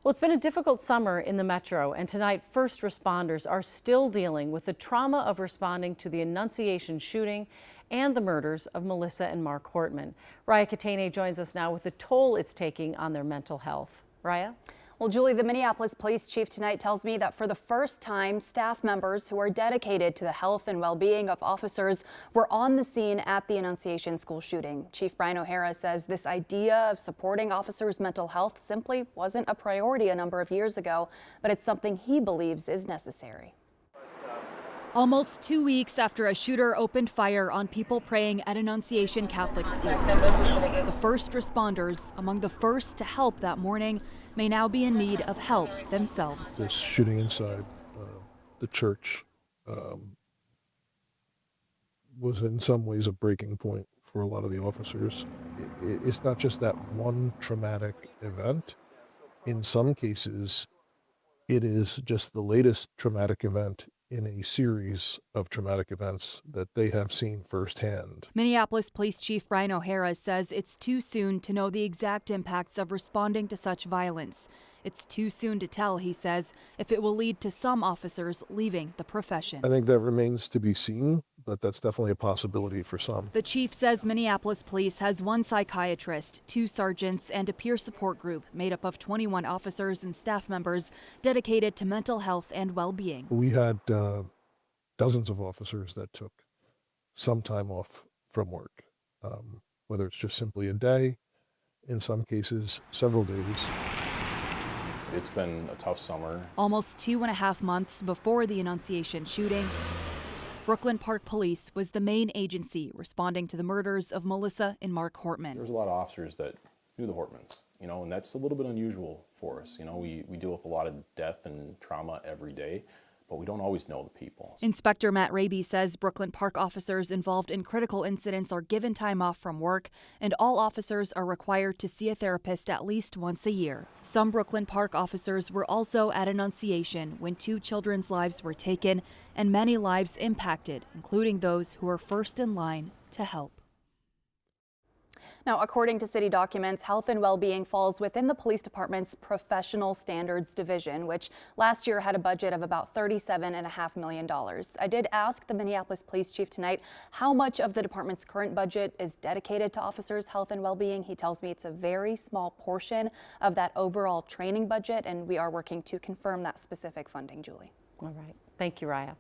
Well, it's been a difficult summer in the metro, and tonight first responders are still dealing with the trauma of responding to the Annunciation shooting and the murders of Melissa and Mark Hortman. Raya Katene joins us now with the toll it's taking on their mental health. Raya? Well, Julie, the Minneapolis police chief tonight tells me that for the first time, staff members who are dedicated to the health and well-being of officers were on the scene at the Annunciation school shooting. Chief Brian O'Hara says this idea of supporting officers' mental health simply wasn't a priority a number of years ago, but it's something he believes is necessary. Almost 2 weeks after a shooter opened fire on people praying at Annunciation Catholic School, the first responders, among the first to help that morning, may now be in need of help themselves. This shooting inside the church was in some ways a breaking point for a lot of the officers. It's not just that one traumatic event. In some cases, it is just the latest traumatic event in a series of traumatic events that they have seen firsthand. Minneapolis Police Chief Brian O'Hara says it's too soon to know the exact impacts of responding to such violence. It's too soon to tell, he says, if it will lead to some officers leaving the profession. I think that remains to be seen, but that's definitely a possibility for some. The chief says Minneapolis Police has 1 psychiatrist, 2 sergeants, and a peer support group made up of 21 officers and staff members dedicated to mental health and well-being. We had dozens of officers that took some time off from work, whether it's just simply a day, in some cases several days. It's been a tough summer. Almost 2.5 months before the Annunciation shooting, Brooklyn Park Police was the main agency responding to the murders of Melissa and Mark Hortman. There's a lot of officers that knew the Hortmans, and that's a little bit unusual for us. We deal with a lot of death and trauma every day, but we don't always know the people. Inspector Matt Raby says Brooklyn Park officers involved in critical incidents are given time off from work, and all officers are required to see a therapist at least once a year. Some Brooklyn Park officers were also at Annunciation when 2 children's lives were taken and many lives impacted, including those who were first in line to help. Now, according to city documents, health and well-being falls within the police department's professional standards division, which last year had a budget of about $37.5 million. I did ask the Minneapolis police chief tonight how much of the department's current budget is dedicated to officers' health and well-being. He tells me it's a very small portion of that overall training budget, and we are working to confirm that specific funding, Julie. All right. Thank you, Raya.